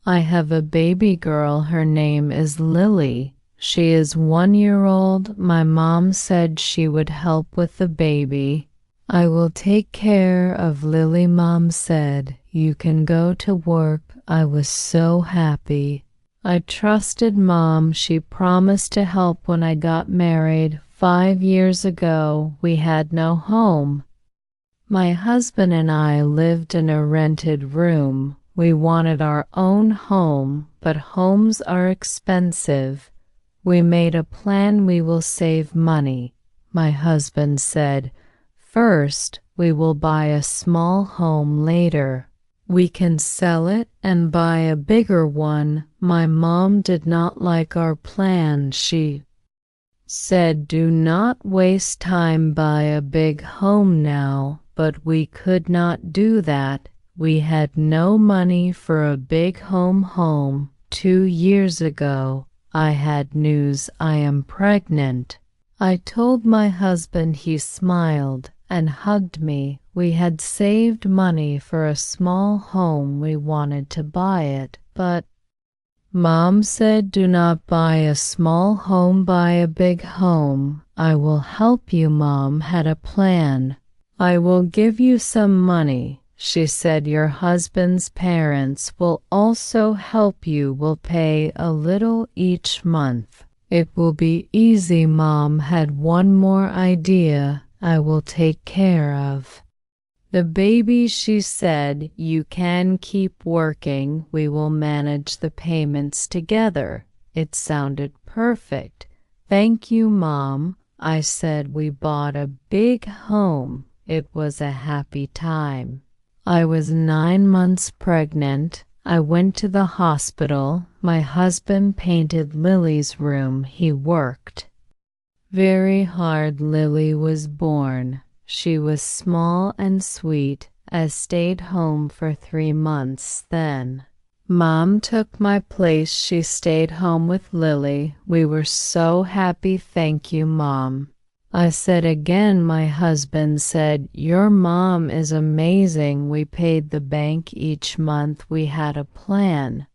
I have a baby girl. Her name is Lily. She is 1 year old. My mom said she would help with the baby. I will take care of Lily. Mom said, you can go to work. I was so happy. I trusted Mom. She promised to help when I got married 5 years ago. We had no home. My husband and I lived in a rented room. We wanted our own home, but homes are expensive. We made a plan. We will save money. My husband said, first, we will buy a small home later. We can sell it and buy a bigger one. My mom did not like our plan. She said, do not waste time. Buy a big home now. But we could not do that. We had no money for a big home. 2 years ago, I had news. I am pregnant. I told my husband. He smiled and hugged me. We had saved money for a small home. We wanted to buy it, but Mom said, do not buy a small home, buy a big home. I will help you. Mom had a plan. I will give you some money. She said, your husband's parents will also help you. Will pay a little each month. It will be easy. Mom had one more idea. I will take care of the baby. She said, you can keep working. We will manage the payments together. It sounded perfect. Thank you, Mom. I said. We bought a big home. It was a happy time. I was 9 months pregnant. I went to the hospital. My husband painted Lily's room. He worked very hard. Lily was born. She was small and sweet. I stayed home for 3 months. Then Mom took my place. She stayed home with Lily. We were so happy. Thank you, Mom. I said again. My husband said, your mom is amazing. We paid the bank each month. We had a plan.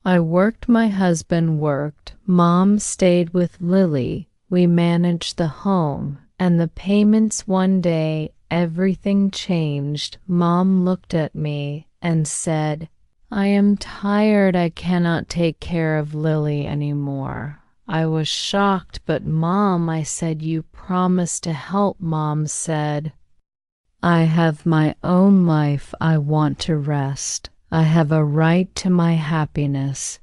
I worked. My husband worked. Mom stayed with Lily. We managed the home and the payments. One day, everything changed. Mom looked at me and said, I am tired. I cannot take care of Lily anymore. I was shocked. But Mom, I said, you promised to help. Mom said, I have my own life. I want to rest. I have a right to my happiness.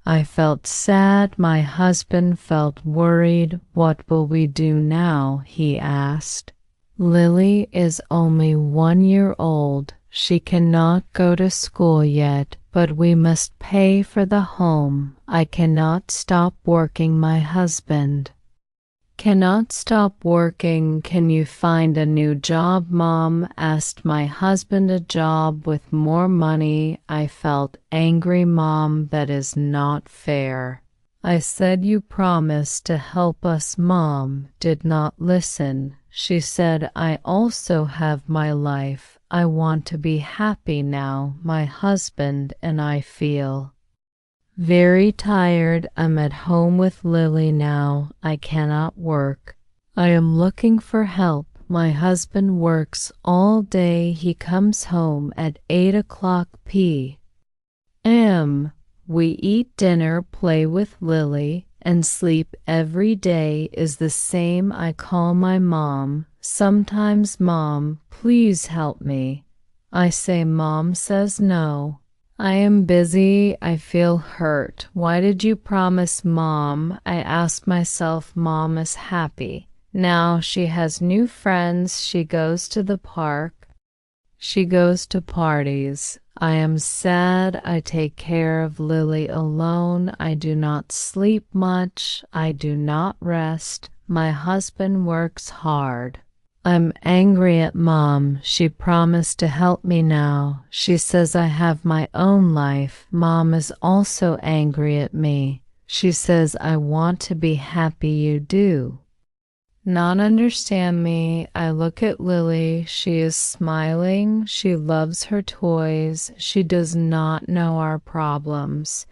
I felt sad. My husband felt worried. What will we do now? He asked. Lily is only 1 year old. She cannot go to school yet, but we must pay for the home. I cannot stop working. My husband cannot stop working. Can you find a new job? Mom asked my husband. A job with more money. I felt angry. Mom, that is not fair. I said, you promised to help us. Mom did not listen. She said, I also have my life. I want to be happy now. My husband and I feel very tired. I'm at home with Lily now. I cannot work. I am looking for help. My husband works all day. He comes home at 8 o'clock p.m. We eat dinner, play with Lily, and sleep. Every day is the same. I call my mom. Sometimes, Mom, please help me. I say. Mom says no. I am busy. I feel hurt. Why did you promise? Mom, I ask myself. Mom is happy. Now she has new friends. She goes to the park. She goes to parties. I am sad. I take care of Lily alone. I do not sleep much. I do not rest. My husband works hard. I'm angry at Mom. She promised to help me now. She says I have my own life. Mom is also angry at me. She says I want to be happy. You do. Not understand me. I look at Lily. She is smiling. She loves her toys. She does not know our problems.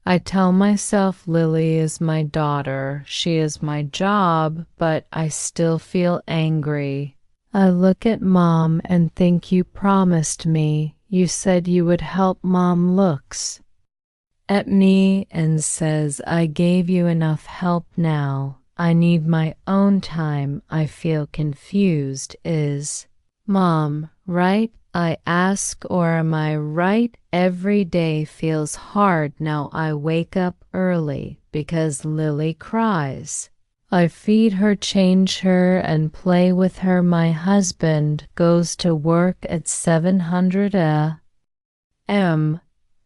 I tell myself Lily is my daughter. She is my job, but I still feel angry. I look at Mom and think you promised me. You said you would help. Mom looks at me and says, I gave you enough help now. I need my own time. I feel confused. Is Mom right? I ask, or am I right? Every day feels hard now. I wake up early because Lily cries. I feed her, change her, and play with her. My husband goes to work at 700 a.m.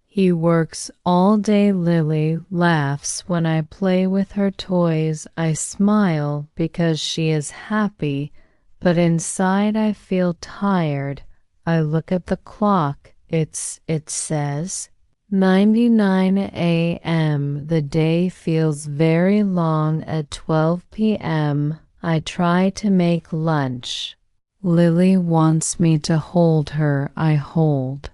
He works all day. Lily laughs when I play with her toys. I smile because she is happy, but inside I feel tired. I look at the clock. It says 9:09 a.m. The day feels very long. At 12 p.m. I try to make lunch. Lily wants me to hold her. I hold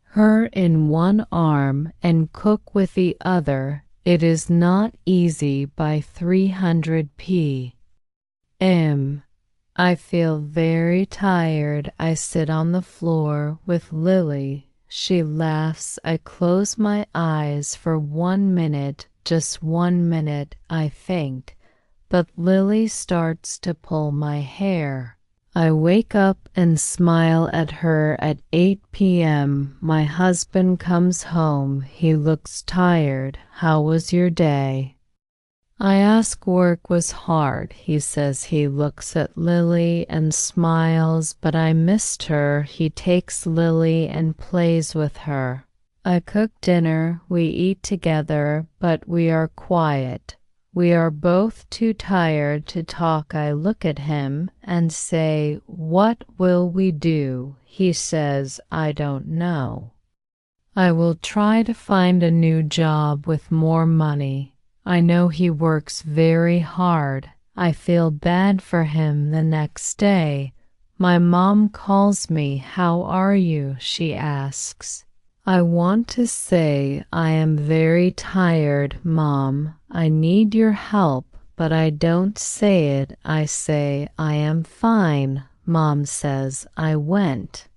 her in one arm and cook with the other. It is not easy. By 300 p.m. I feel very tired. I sit on the floor with Lily. She laughs. I close my eyes for 1 minute, just 1 minute, I think. But Lily starts to pull my hair. I wake up and smile at her. At 8 p.m. my husband comes home. He looks tired. How was your day? I ask. Work was hard, he says. He looks at Lily and smiles, but I missed her. He takes Lily and plays with her. I cook dinner. We eat together, but we are quiet. We are both too tired to talk. I look at him and say, what will we do? He says, I don't know. I will try to find a new job with more money. I know he works very hard. I feel bad for him. The next day, my mom calls me. How are you? She asks. I want to say I am very tired, Mom. I need your help, but I don't say it. I say I am fine. Mom says I went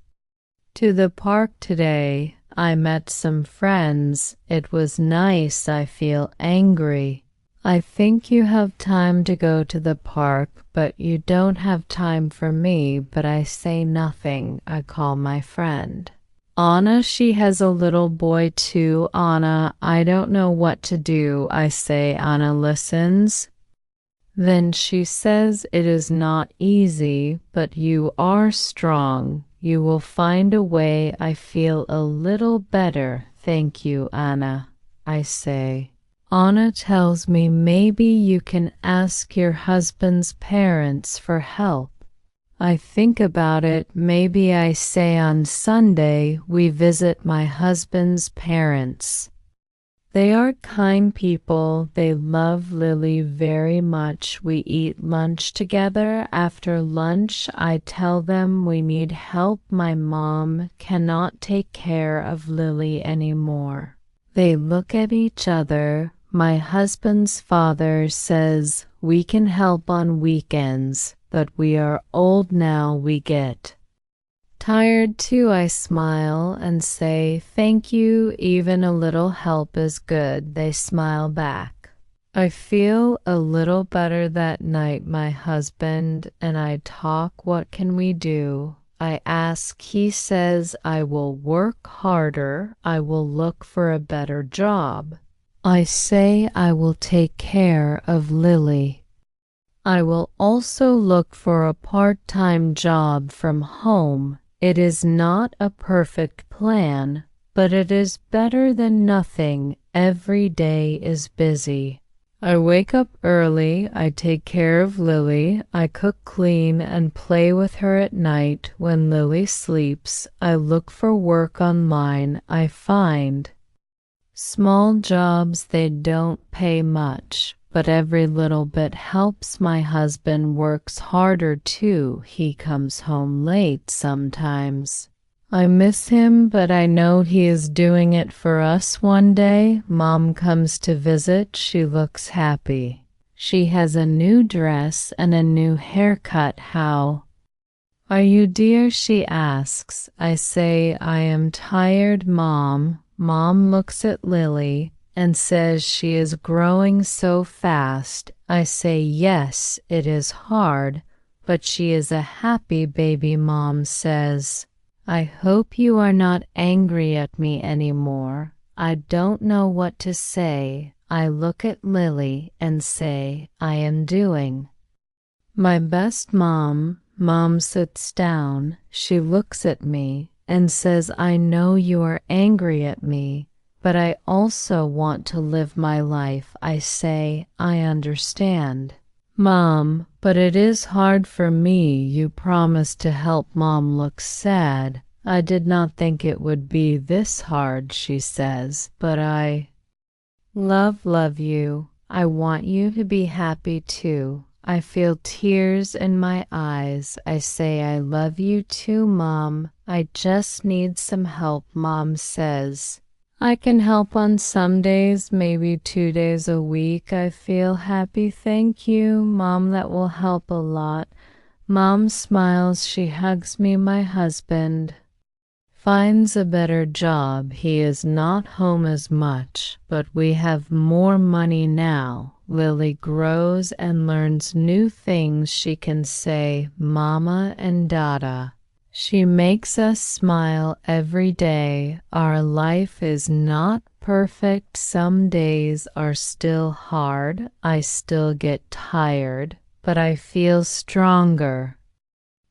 to the park today. I met some friends. It was nice. I feel angry. I think you have time to go to the park, but you don't have time for me. But I say nothing. I call my friend Anna. She has a little boy too. Anna, I don't know what to do. I say. Anna listens. Then she says, it is not easy, but you are strong. You will find a way. I feel a little better. Thank you, Anna. I say. Anna tells me maybe you can ask your husband's parents for help. I think about it. Maybe I say on Sunday we visit my husband's parents. They are kind people. They love Lily very much. We eat lunch together. After lunch, I tell them we need help. My mom cannot take care of Lily anymore. They look at each other. My husband's father says we can help on weekends, but we are old now. We get tired too. I smile and say, thank you, even a little help is good. They smile back. I feel a little better that night. My husband and I talk. What can we do? I ask. He says, I will work harder. I will look for a better job. I say I will take care of Lily. I will also look for a part-time job from home. It is not a perfect plan, but it is better than nothing. Every day is busy. I wake up early. I take care of Lily. I cook, clean, and play with her at night. When Lily sleeps, I look for work online. I find small jobs. They don't pay much, but every little bit helps. My husband works harder too. He comes home late sometimes. I miss him, but I know he is doing it for us one day. Mom comes to visit. She looks happy. She has a new dress and a new haircut. How are you, dear? She asks. I say, I am tired, Mom. Mom looks at Lily and says she is growing so fast. I say, yes, it is hard, but she is a happy baby. Mom says, I hope you are not angry at me anymore. I don't know what to say. I look at Lily and say, I am doing my best, Mom. Mom sits down. She looks at me and says, I know you are angry at me, but I also want to live my life. I say, I understand, Mom, but it is hard for me. You promised to help. Mom looks sad. I did not think it would be this hard, she says, but I love you. I want you to be happy too. I feel tears in my eyes. I say, I love you too, Mom. I just need some help. Mom says, I can help on some days, maybe 2 days a week. I feel happy. Thank you, Mom. That will help a lot. Mom smiles. She hugs me. My husband finds a better job. He is not home as much, but we have more money now. Lily grows and learns new things. She can say Mama and Dada. She makes us smile every day. Our life is not perfect. Some days are still hard. I still get tired, but I feel stronger.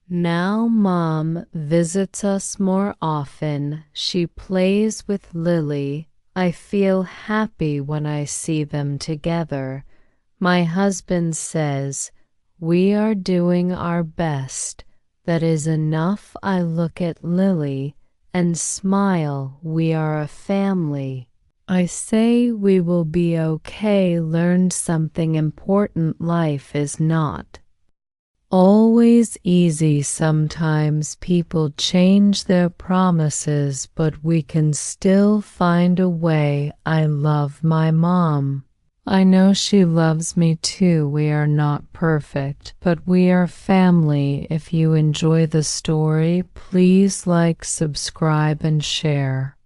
Now Mom visits us more often. She plays with Lily. I feel happy when I see them together. My husband says, we are doing our best. That is enough. I look at Lily and smile. We are a family. I say we will be okay. Learned something important. Life is not always easy. Sometimes people change their promises, but we can still find a way. I love my mom. I know she loves me too. We are not perfect, but we are family. If you enjoy the story, please like, subscribe, and share.